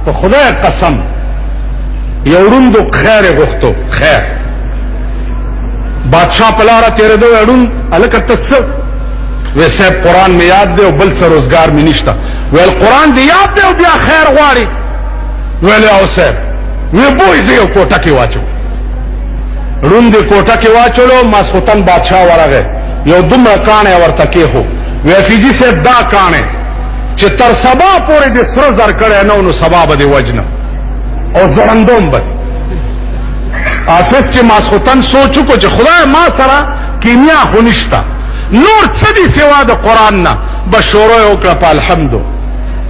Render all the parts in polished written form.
په خدای قسم یو ړوند خیر غوښتو خیر بادشاہ پلاره تیرے دو اڑون الکه تس ویسے قرآن میں یاد دے او بل سے روزگار میں نشتا ویل قرآن دی یاد دے او بیا خیر غواړي ویل او صاحب وی بوئی زیو کوټه کې واچو ړوند کوټه کې واچولو ماسختن بادشاہ ورغه یو دومره کانه ورته کې هو وی فیجی سے دا کانه چې تر سبا پورې د سر زر کړه نو سبا به دی وجنه او زړندوم به آفس چې ماسختن سوچو کو چې خدای ما سره کیمیا هونښتا نور څه دي سوا د قران نه بشورو او کړه الحمد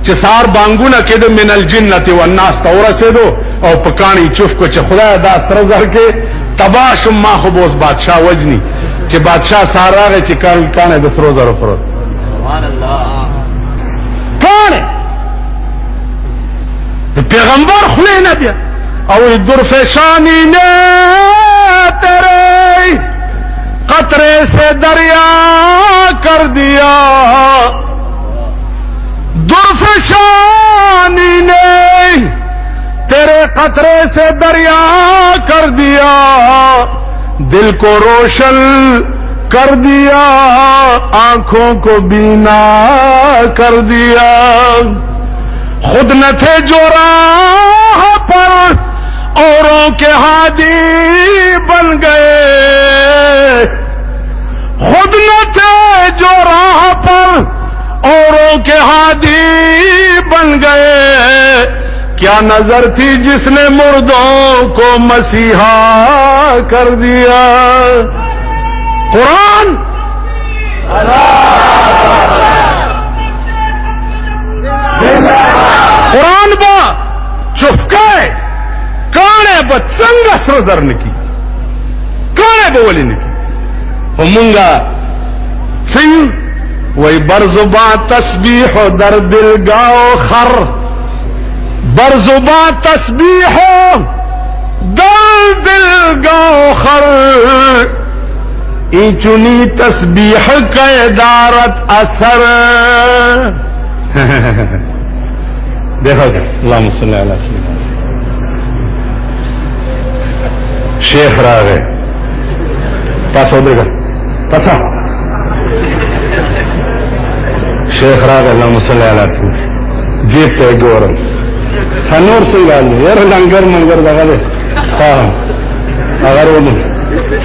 چې سار بانګونه کې د من الجنه والناس تورسېدو او پکانی چوف کو چې خدای دا سر زر کې تباش ما خو بوس بادشاہ وجنی چې بادشاہ سارا چې کانه د سر زر پر سبحان الله کانه پیغمبر خله نه بیا او درفشانی نے تیرے قطرے سے دریا کر دیا درفشانی نے تیرے قطرے سے دریا کر دیا دل کو روشن کر دیا آنکھوں کو بینا کر دیا خود نہ تھے جو راہ پر اوروں کے ہادی بن گئے خود نہ تھے جو راہ پر اوروں کے ہادی بن گئے کیا نظر تھی جس نے مردوں کو مسیحا کر دیا قرآن قرآن با چفکائے کانے با څنګه سر زر نکی کانے با ولی نکی ومونگا سنگ وی برزبا تسبیح در دل گاو خر برزبا تسبیح در دل گاو خر این چنی تسبیح کا ادارت اثر دیکھو گا اللہم صلی اللہ علیہ وسلم شیخ راہ گئے پاسا ادھر گا پاسا شیخ راہ گئے اللہم صلی اللہ علیہ وسلم جیب تے گورن نور سنگال دے یار لنگر منگر دگا دے اگر وہ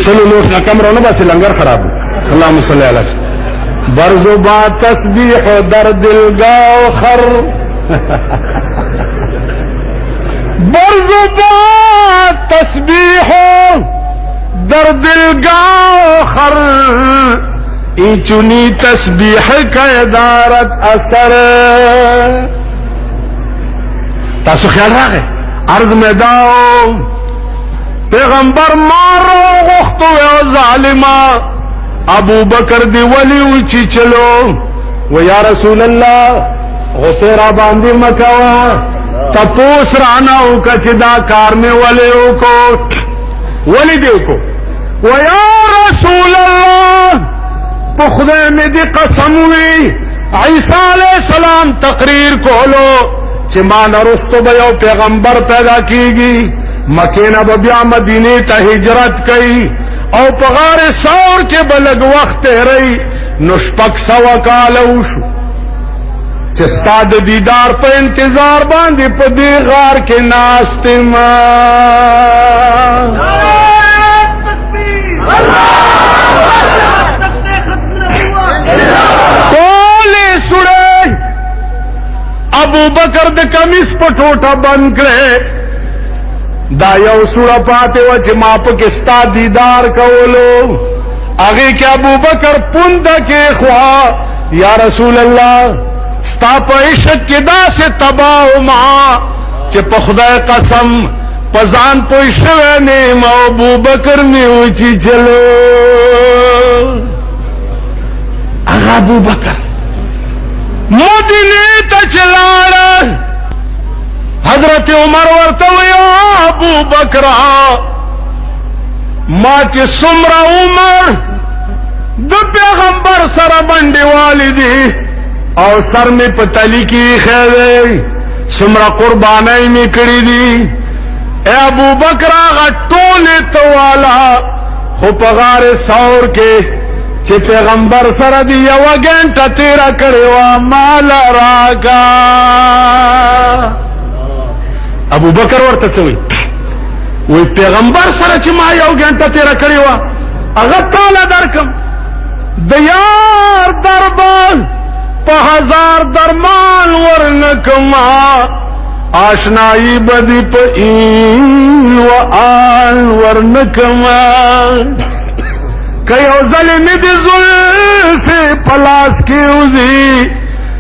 سلو لوٹ نہ کم رہو نا بس لنگر خراب ہے اللہم صلی اللہ علیہ وسلم برزبا تسبیح در دل گاو خر برزبا تسبیح در دل گاو خر این چنی تسبیح کا ادارت اثر تاسو خیال راغے عرض میں داو پیغمبر مارو غختو یا ظالمہ ابو بکر دی ولی اوچی چلو و یا رسول اللہ غصیرہ باندی مکوا تپوس راناو کچ دا کار میں ولیو کو ولی دیو کو و یا رسول اللہ پا خدای میں دی قسم ہوئی عیسیٰ علیہ السلام تقریر کولو چی ما نرستو بیو پیغمبر پیدا کیگی مکینہ بیا مدینے تا ہجرت کئی او پغار سور کے بلگ وقت رہی نشپک سوا کالوشو چستا د دیدار پہ انتظار باندی پا دی غار کے ناستی کولی سڑے ابو بکر د کمیس پٹوٹا بند کرے دا یو سوڑا پاتے وچ ماپ کستا دیدار کولو آگے کیا ابو بکر پند کے خواہ یا رسول اللہ ستا پا عشق کی دا سے تباہ ماں چے پا خدای قسم پزان پوشوے نیم ابو بکر نیوچی چلو آگا ابو بکر مدینے تا چلاڑا حضرت عمر ورتوی ابو بکر ما چی سمرا عمر دو پیغمبر سر بندی والی دی او سر میں پتلی کی خیوے سمرا قربانای می کړی دي. اے ابو بکر آغا ټولې توالا خو په غار ثور کې چې پیغمبر سره دی یوه ګنټه تیره کړې وه مال راکا. ابو بکر ورته څه وایي؟ وی پیغمبر سره چې ما یو ګنټه تیره کړې وه هغه تاله درکم. د یار دربان په هزار درمان ورنکما آشنائی بدی پا این و آن ورنکما. کئیو ظلمی دی زلفی پلاس کی اوزی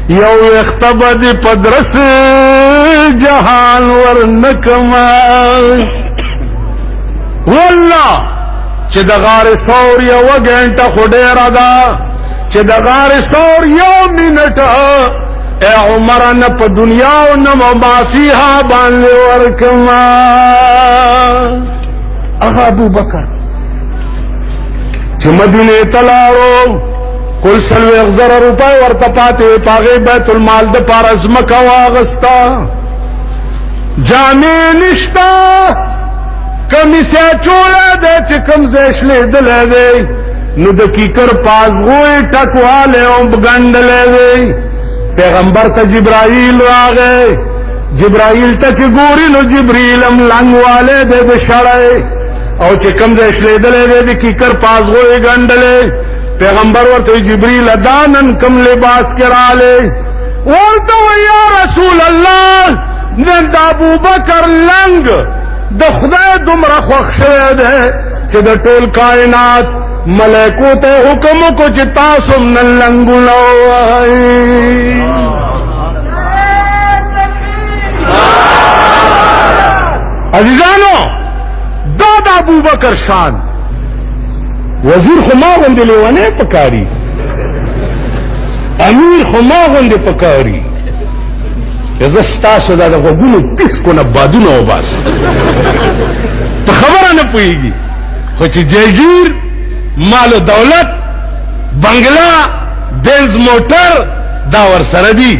یو اختبدی پدرس جہان ورنکما. والله چې د غار ثور یو ګنټه خو ډېره ده چې د غار ثور یو منټه اے عمر نه په دنیا او نه مافیها باندې ورکما. هغه ابو بکر چې مدینه ته لاړو کل 40,000 روپۍ ورته پاتې په هغې بیت المال د پاره ځمکه واغسته. جامې نشته کمیسه چوله دی چې کوم ځای شلېدلی دی نو د کیکر پازغوی ټکوالی هم ګنډلی دی. پیغمبر ته جبرائیل راغی. جبرائیل ته چې ګوري نو جبریل هم لنګ والی دی د شړی او چې کوم ځای شلېدلی دی د کیکر پازغوی ګنډلی. پیغمبر ورته جبریل دا نن کوم لباس کې رالی؟ ورته وی یا رسول الله نن د ابوبکر لنګ د خدای دومره خوښ شوی دی چې د ټول کائنات ملائکو ته حکم وکړو چې تاسو هم نن لنګونه ووهئ. عزیزانو دا د ابوبکر شان. وزیر خو ما غوندې لیونی پکاري، امیر خو ما غوندې پکاري. زه ستاسو دا د غوږونو تیسکو نه بادونه وباسم په خبره نه پوهېږي خو چې جایگیر مال و دولت بنگلا بینز موټر دا ورسره دي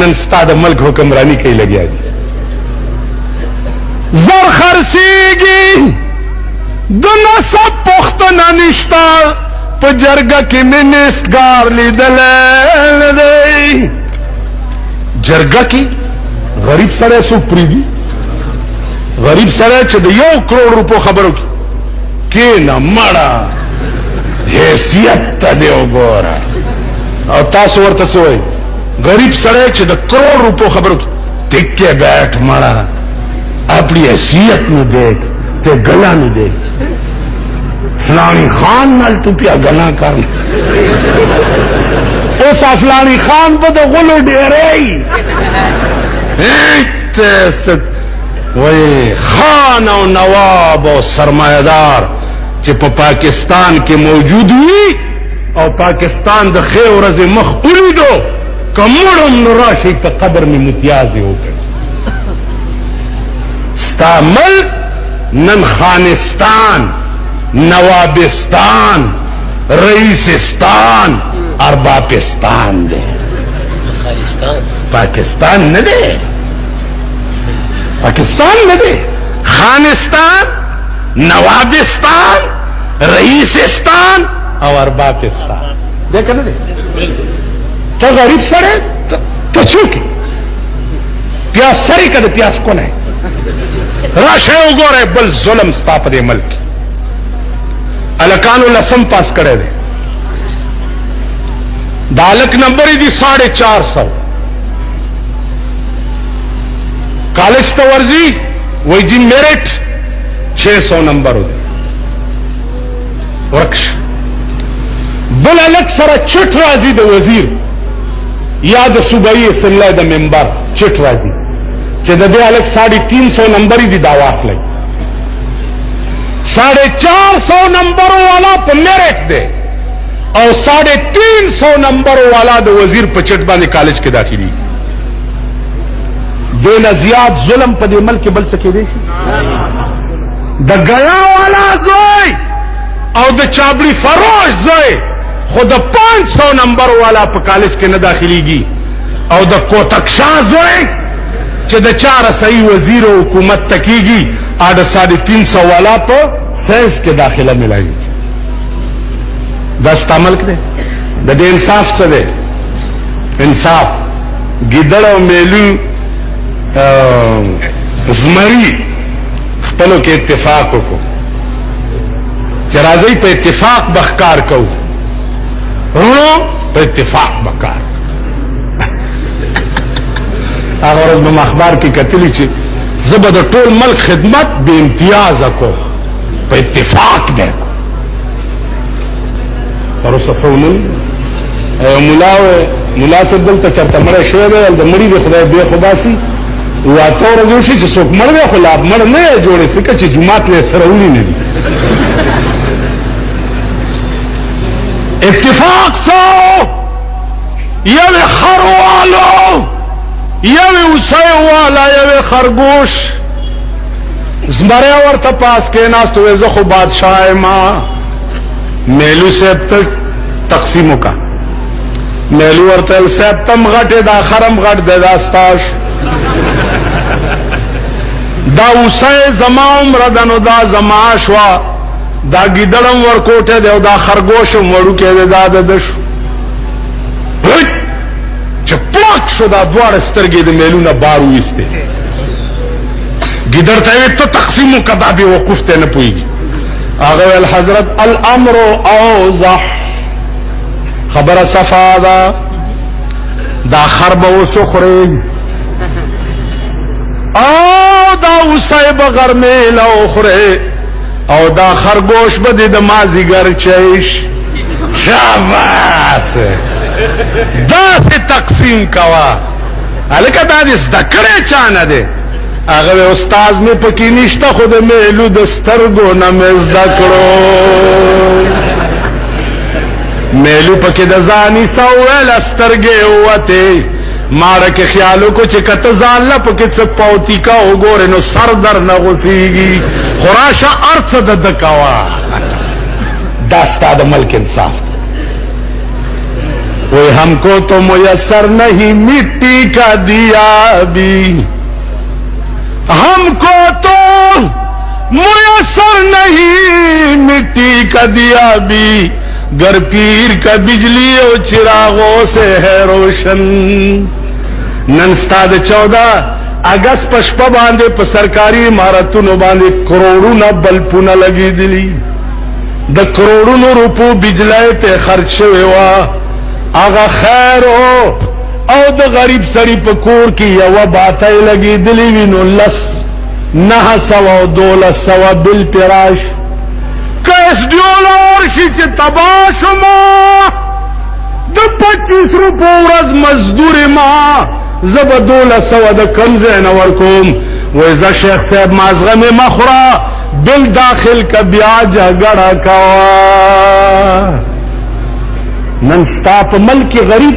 نن ستا د ملک حکمرانی کوي لګیا دي. زر خرڅېږي د نسب پوښتنه نشته په جرګه کې مې نېستګار لیدلی نه دی. جرګه کې غریب سړی څوک پرېږدي؟ غریب سړی چې د 1 کروڑ روپو خبرو کېنه مړه حیثیت ته دې وګوره. او تاسو ورته څه وایي؟ غریب سړی چې د کروڑ روپو خبرو ٹک کے بیٹھ مڑا اپنی حیثیت نو دیکھ تے گلا نو دیکھ. فلانی خان نال تو پیا گلا کرنا اس فلانی خان پہ تو غلو ڈیرے وہی خان او نواب او سرمایہ دار چې په پاکستان کې موجود وي او پاکستان د خیر ورځې مخ ولیدو کمړم نو راشي په قبر می متیازې وکړي. ستا ملک نن خانستان، نوابستان، رئیسستان، اربابستان دے. پاکستان نه دے، پاکستان نه دے، خانستان، نوابستان، رئیسستان او اربابستان دے کنه دے. ته غریب سره ته څوک پیاس سری کده پیاس کو نه راشه وګوره بل ظلم ستا په دې ملک الکانو لسم پاس کړی دی. دالک نمبر دی 450. کالج ته ورځي وای جی میرټ 600 نمبر دی ورکش. بل الک سره چټ راځي د وزیر یا د صوبایي اسمبلی د ممبر چټ راځي چې د دې الک 350 نمبر دی دا واخلي. 450 نمبر والا په میرټ دی او 350 نمبر والا د وزیر په چټ باندې کالج کې داخلي. دونه زیات ظلم په دې ملک بل څه کې دی. د غیا والا زوی او د چابړي فروش زوی خود 500 نمبر والا په کالج کې نه داخليږي او د کوتک شاه زوی چې د 4 صحیح وزیر او حکومت تکیږي اډ 350 والا په سیس کې داخله ملایي دا استعمال کړي د دې انصاف څه دی انصاف ګیدړ او میلو زمری خپلو کې اتفاق وکړو چې راځي په اتفاق بخکار کوو ورونو په اتفاق بکار هغه ورځ په اخبار کې کتلی چې زه به د ټول ملک خدمت به امتیاز کوم په اتفاق به پروسه فونل ملا صاحب دلته چرته مړی شوی دی د مړي د خدای بې خداسي واته ورځ شي چې څوک مړ دی خو لا مړ نه یې جوړې فکر چې جومات له سره ولي نه دي اتفاق څو یو خروالو یو اوسای والا یو خرگوش زمره ورته پاس کې ناستو زه خو بادشاہ ما میلو صاحب ته تقسیم وکا میلو ورته صاحب تم غټه دا خرم غټ د داستاش دا اوسای زما عمر دنو دا زما شوا دا ګیدړم ورکوټه دی او دا خرگوشم ورو کې دا دش چې پاک شو دا دوار سترګې د میلونه بار وېسته ګیدړ ته ته تقسیم کدا به وقوف ته نه پويږي هغه الحضرت الامر اوضح خبره صفادا دا خرب وسخره او دا وسایب غرمه لو خره او دا خرگوش بده د مازیګر چیش شاباس دا سے تقسیم کوا الکه دا دې ذکرې چانه ده هغه استاد مې پکې نشته خود مې لو د سترګو نه مې ذکرو مې لو پکې د ځاني سوال سترګې وته ماړه کې خیالو کو چې کته ځان لا پکې څه پاوتی کا وګوره نو سر در نه غسیږي خراشه ارث د دکوا دا ستاد ملک انصاف وہ हमको तो मुयस्सर नहीं मिट्टी का दिया भी हमको तो मुयस्सर नहीं मिट्टी का दिया भी गर पीर का बिजली और चिरागों से है रोशन ननस्ताद 14 अगस्त पशप बांधे पर सरकारी इमारतों बांधे करोड़ों न बल्बुना लगी दिली द करोड़ों रुपो बिजली पे खर्च हुआ आगा खैर हो او د غریب سړی په کور کې یو باټای لګي دلی وینو لس 912 بل پراش کس ډولر شي چې تباشما د 25 روپو ورځ مزدور ما زب 1200 د کنځه نه ورکوم وای ز شیخ صاحب مازغه می مخرا بل داخل ک بیا جګړه کوا نن ستاپ ملک غریب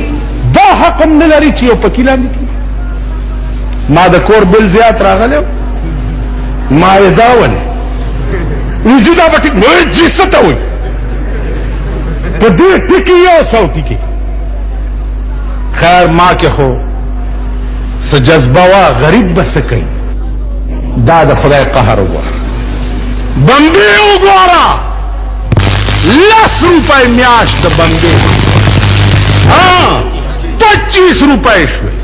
دا حق نه لري چې یو پکیلا نکي ما د کور بل زیات راغله ما یې داول وجودا پټ نو جسته وي په دې ټکی یو څوکي کې خیر ما کې خو سجذبه وا غریب بس کوي دا د خدای قهر وګوره بمبي وګوره 10 روپے میاشت بمبي हाँ 25 روپے شوي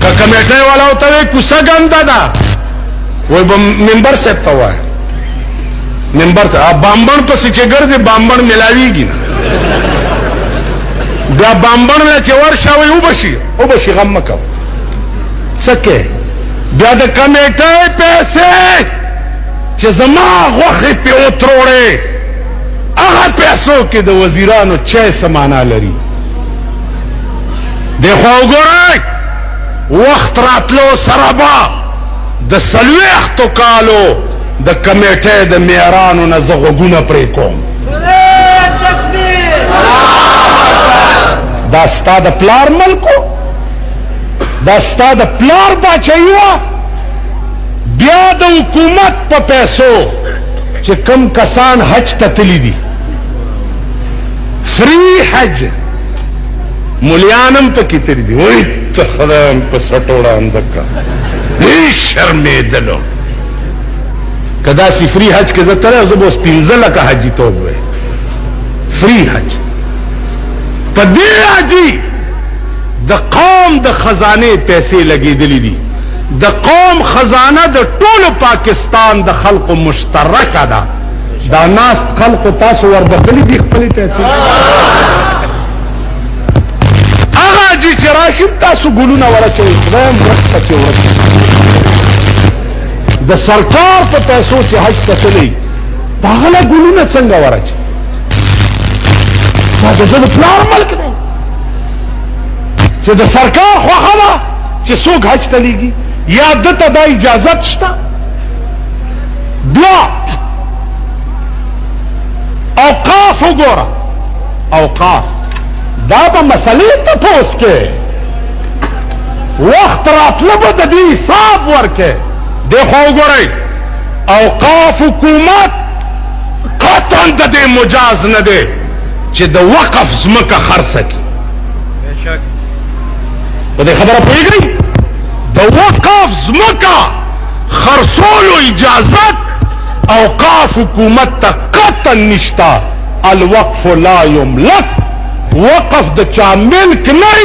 کا کمیټه والا ہوتا ہے کوسا ګندا دا وای ممبر سیټ تا وای ممبر ته بامبن پسې چې ګرځي بامبن ملاويږي نه دا بامبن له چې ورشا وي او بشي غم مکو سکه بیا د کمیټه پیسې چې زما غوخه په اوتروړې هغه پیسو کې د وزیرانو چا سمانا لري دیکھو وګورئ وخت راتلو سرابا د سلويختو کالو د کمیټه د میارانو نه زغونه پرې کوم دا ستا د پلار ملکو دا ستا د پلار بچایو بیا د حکومت په پیسو چې کم کسان حج ته تللی دي فری حج ملیانم پکې تری دي وای ته خدایم په سټوړه اندکا هیڅ شرمېدلو کدا سی فری حج کې زه تر زه بوس 15 لکه حجی توب وای فری حج په دې حجی د قوم د خزانه پیسې لګېدلې دي د قوم خزانه د ټولو پاکستان د خلقو مشترکه ده دا ناس خلقو تاسو وربخلي دي خپل پیسې هغه چې راشم تاسو ګلونه ورچوي خدای مرسته کوي د سرکار په پیسو چې حج ته تللی هغه ګلونه څنګه ورچي دا د پلار ملک دی چې د سرکار خوښه ده چې څوک حج ته لیږي یا دته دا اجازت شته بیا اوقاف وګوره اوقاف دا به مسئلې تپوس کې وخت راتله به د دې حساب ورکې دیخوا وګورئ اوقاف حکومت قطعا د دې مجاز نه دی چې د وقف ځمکه خرڅه کړي په دې خبره پوهېږئ د وقف ځمکه خرڅولو اجازت اوقاف حکومت ته قطعا نشته الوقف لا یملک وقف د چا ملک نه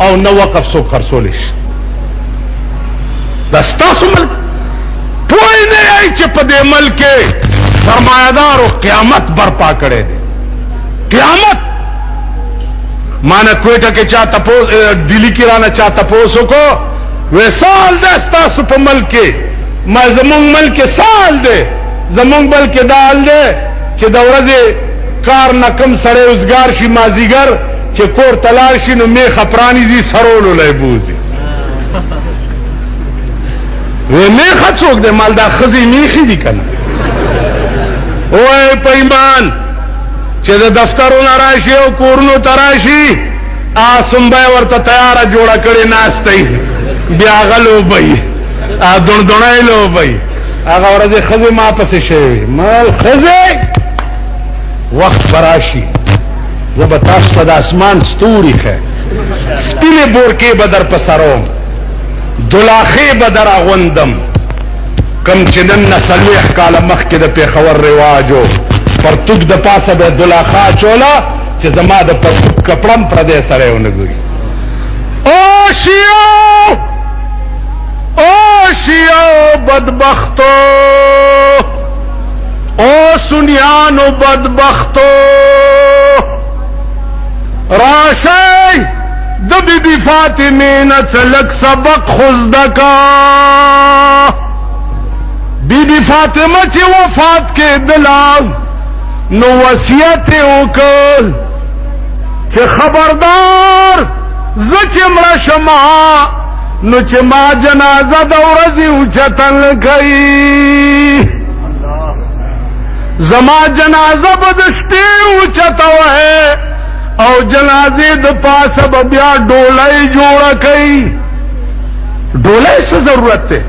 او نه وقف څوک خرڅولی شي دا ستاسو ملک پوه نه یئ چې په دې ملک کې سرمایهدارو قیامت برپا کړی دی قیامت مانا کوئٹہ کے چاہ تپوس دلی کی رانا چاہ تپوسو کو وی سال دے ستاسو پا ملک کے ما زمونگ ملک سال دے زمونگ بلک دال دے چه دورزے کار نکم سڑے ازگار شی مازیگر چه کور تلار شی نو می خپرانی زی سرولو لے بوزی وی می خچوک دے مال دا خزی میخی دی کنا اوے پیمان چې د دفترونو راشي او کورونو ته راشي سنبی ورته تیاره جوړه کړې ناستئ بیا هغه لوبئ دڼدڼی لوبئ هغه ورځې ښځې ما پسې شوې مال ښځې وخت به راشي زه به تاسو ته د اسمان ستوري ښه سپینې بورکې به در په سروم دلاخې به در اغوندم کم چې نن نه 40 کاله مخکې د پېښور رواجو پرتوک د پاسه به دلاخا چولا چې زما د پرتوک کپړم پردې سره ونګوري او شیعو بدبختو او سنیانو بدبختو راشی د بی بی فاطمه نه څلک سبق خزدکا بی بی فاطمه چې وفات کېدله نو وصیت وکړ چې خبردار زه چې مړه شمه نو چې ما جنازه د ورځې اوچتل کوي زما جنازه به د شپې اوچتوه او جنازې د پاسه به بیا ډولۍ جوړه کوي ډولۍ څه ضرورت دی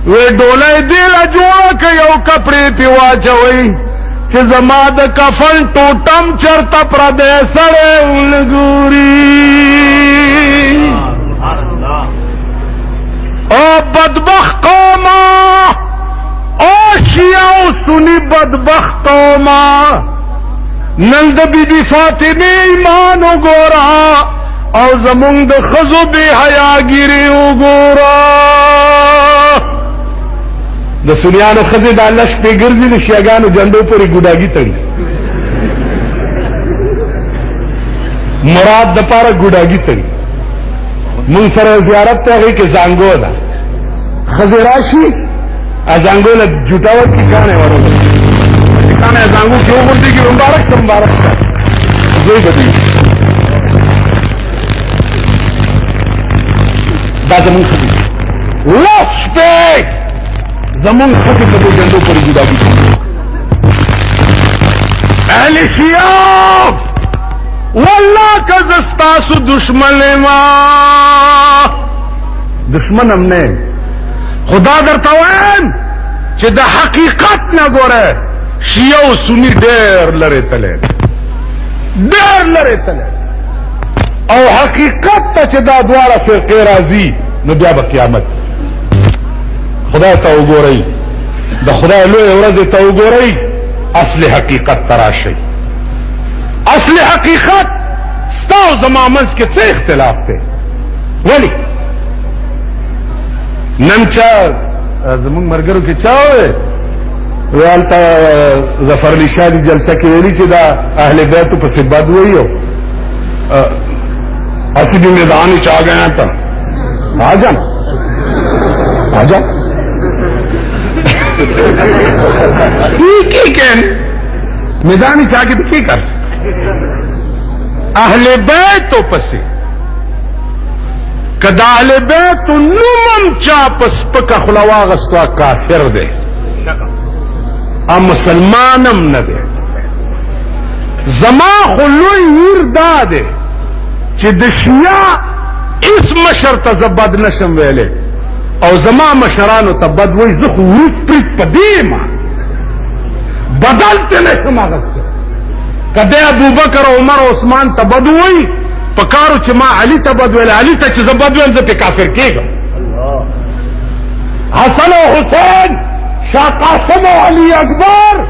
وی ډولۍ دې له جوړه کوي او کپړې پې واچوئ چې زما د کفن ټوټم چرته پردی سړی ونګوري او بدبخت قوما او شیعه او سنی بدبخت قوما نن د بی بی فاطمه ایمان وګوره او زمونږ د ښځو بې حیاګیري وګوره د سنیانو ښځې د الله شپې ګرځي د شیعګانو جنډو پورې ګوډاګي تړي مراد د پاره ګوډاګي تړي مونږ سره زیارت ته هغې کې زانګو ده ښځې راشي زانګو له جوټه ورکړي کاڼې وروغورځي کاڼې زانګو کې وغورځېږي مبارک شه مبارک شه زوی به دوی دا زمونږ ښځې لس شپې زمون ښځې په دې ډنډو پورې ګوډاګي اهل شیعه والله که زه ستاسو دشمن یمه دشمن هم نه یم خدا درته وایم چې د حقیقت نه ګوره شیعه او سني ډېر لرې تللی ډېر لرې تللی او حقیقت ته چې دا دواړه فرقې راځي نو بیا به قیامت خدای ته وګورئ د خدای لوی ورځې ته وګورئ اصل حقیقت ته راشئ اصل حقیقت ستا او زما منځ کې څه اختلاف دی ولې نن چا زمونږ ملګرو کې چا وویل هلته ظفر علي شاه دي جلسه کې ویلي چې دا اهل بیتو پسې بد وایو اسی بھی میدان چ آ گئے تھا آ جانا آ جا میدان چ آ کے تو کر سکتے اہل بیت تو پسے کدا اہل بیت نمم چا پس پکا خلواغستوا کافر دے ا مسلمانم نہ دے زما خلوی وردا دے چې د شیا اس مشر ته زبد نشم ویلې او زما مشرانو ته بد وای زه خو پریت پدیما بدل ته نشم اغسته کده ابو بکر عمر عثمان ته بد وای پکارو چې ما علي ته بد ویل علي ته چې زبد ویل زه په کافر کېږم حسن او حسین شاه قاسم او علي اکبر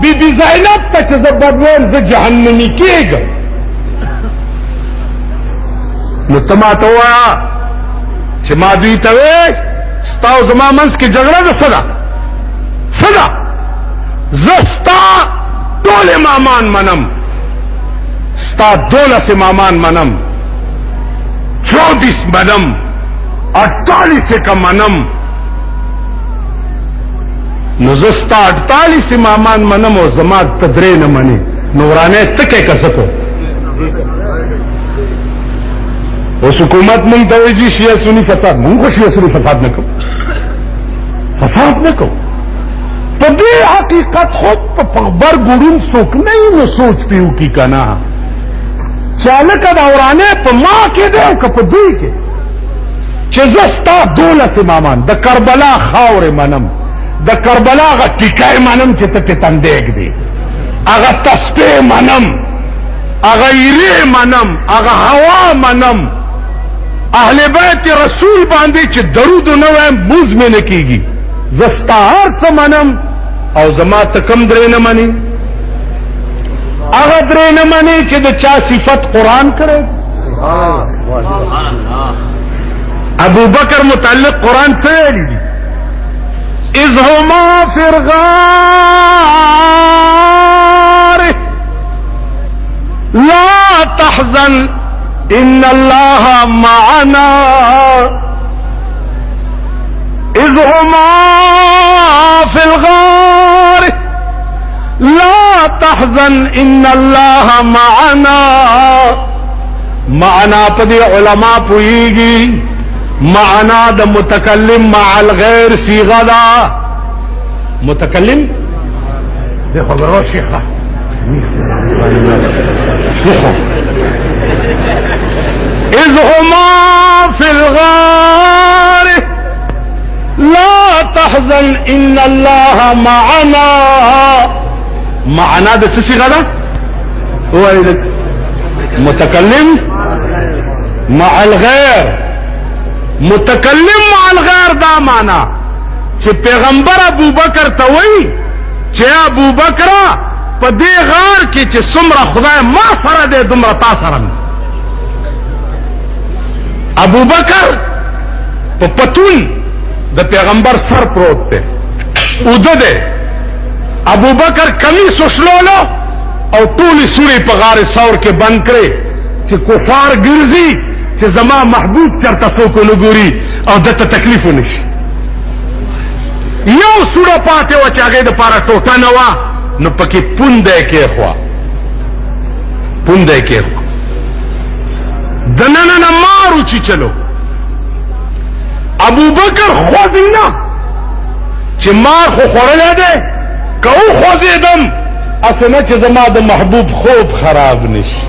بی بی زینب ته چې زبد ویل زه جهنمی کېږم نو تما ته وایه چې ما دوی ته وې ستا او زما منځ کې جګړه ده څه ده څه ده زه ستا ټول امامان منم ستا 12 امامان منم 24 منم 48 کا منم نو زه ستا 48 امامان منم او زما ته 3 نه منې نورانه تکې کسکو اوس حکومت مونږ ته وایي شیعه سنی فساد مونږ خو شیعه سنی فساد نه کوو فساد نه کوو په دې حقیقت خود په خبر ګورون څوک نه نو سوچ پیو کی کنا چالک دا ورانه په ما کې دی او په دوی کې چې زستا 12 امامان د کربلا خاور منم د کربلا غ ټیکای منم چې ته تندېګ دی هغه تسبیح منم هغه ایره منم هغه هوا منم اہل بیت رسول باندې چې درود نه وایم موز مې نه کیږي زستا هر څه منم او زما ته کم درې نه مني هغه درې نه مني چې د چا صفت قرآن کړي ابو بکر متعلق قرآن څه ویلي دي اذ هما فی الغار لا تحزن ان اللہ معنا اذ هما فی الغار لا تحزن ان اللہ معنا معنا پدی علماء پوئیگی معنا دا متکلم مع الغیر صیغہ دا متکلم دیکھو برو شیخہ اذ هما فی الغار لا تحزن ان اللہ معنا معنا د څه صيغه ده هو متکلم مع الغیر متکلم مع الغیر دا معنا چې پیغمبر ابو بکر ته وایي چې ابو بکر په دې غار کې چې څومره خدای ما سره دې دومره تا سره ابو بکر په پتون د پیغمبر سر پروت دی اوده دی ابو بکر کمیس وشلولو او ټولې سورې په غار ثور کې بند کړې چې کفار ګرځي چې زما محبوب چرته څوک ونه ګوري او دته تکلیف ونشي یو سوره پاتې وه چې هغې دپاره ټوټه نه وه نو پکې پونده کېښوه پونده کېښوه دننه نه مارو چیچلو ابو بکر خوځي نه چې مار خو خوړلی دی که وخوځېدم اسې نه چې زما د محبوب خوب خراب نشي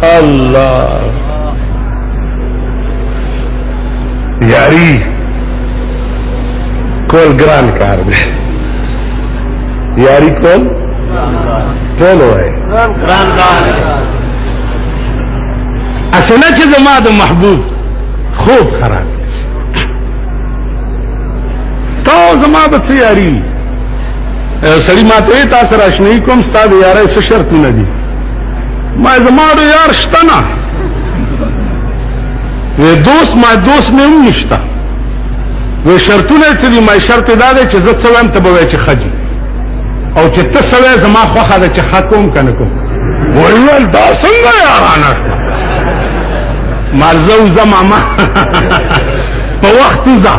الله یاری کول ګران کار دی یاری کول ټول وای اسنه چې زما د محبوب خوب خراب تا زما به څه یاري سړی ماته تاسو راشنی کوم ستاد یاره څه شرطونه دي ما زما د یار شته نه و دوست ما دوست مې هم نشته و شرطونه څه دي ما شرط دا دی چې زه څه وایم ته به وایې چې ښه دي او چې ته څه وایې زما خوښه ده چې ښه کوم که نه کوم ویل دا څنګه یارانه شوه ما زه وځه ماما په وخت وځه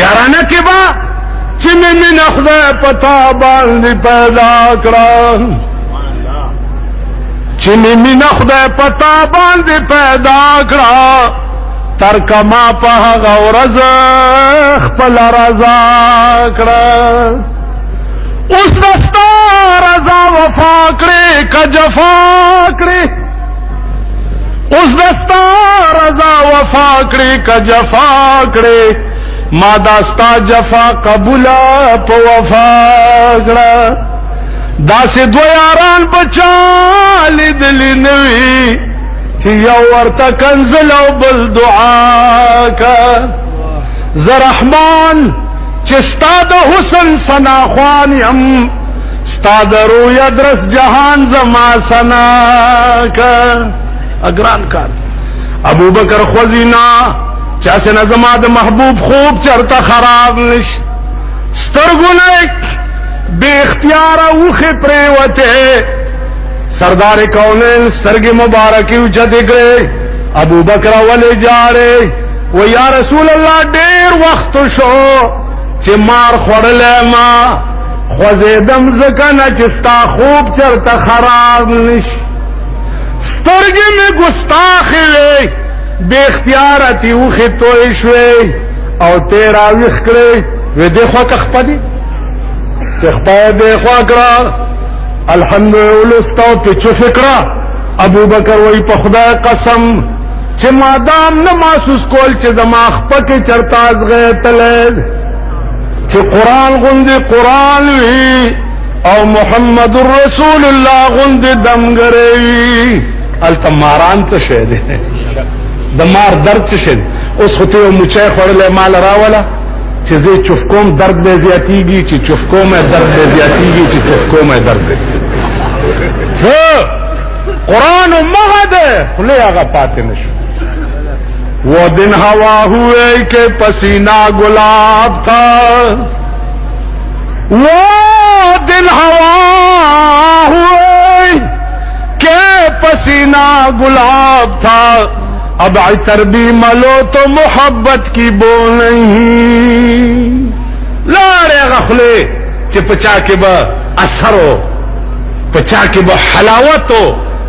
یارانه کې به چې مې مینه خدای په تا باندې پیدا کړه چې مې مینه خدای په تا باندې پیدا کړه تر کما په هغه ورځ خپل رضا کړه اوس دستا رضا وفا کړې که جفا کړې اوس دستا رضا وفا کړې که جفا کړې ما داستا جفا قبولا په وفا کړه داسې دو یاران بچا لیدلی نوي چې یو ورته کنزل او بل دعا کا زه رحمان چې ستا د حسن ثنا خوان یم ستا د روی درس جهان زما ثنا کا اگران کار ابو بکر خوزینا چاسې نه زما د محبوب خوب چرته خراب نش سترګونه بے اختیاره اوښې پرېوتې سردار کونین سترګې مبارکې اوچتې کړې ابو بکر ولې جاړې و یا رسول الله ډېر وخت شو چې مار خوړلی ما خوځېدم ځکه نه چې ستا خوب چرته خراب نشي سترګې مې ګستاخې وې بے اختیاره تې اوښې توی شوې او تې راویښ کړې وې دې خوا که خپه دي چې خپه دې خوا کړه الحمدلله ستاو په چوف کړه ابو بکر وای په خدای قسم چې مادام نه محسوس کول چې زما خپه کې چرته ازغې تللی چې قرآن غوندې قرآن وي او محمد رسول الله غوندې دمګرې وي هلته ماران څه شی دی د مار درد څه شی دی اوس خو ته یو مچۍ خوړلی مال راوله چې زه چوف کوم درد به زیاتیږي چې چوف کوم درد به زیاتیږي چې چوف کوم درد به زه قرآن مغه ده خلی هغه پاتې نشو وہ دن ہوا ہوئے کہ پسینہ گلاب تھا وہ دن ہوا ہوئے کہ پسینہ گلاب تھا اب عطر بھی ملو تو محبت کی بو نہیں لاڑے غفلے چپچا کے با اثر ہو پچا کے با حلاوت ہو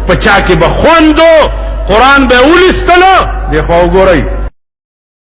پچا کے با خوند ہو قرآن بے اولستلو دیکھو گو رہی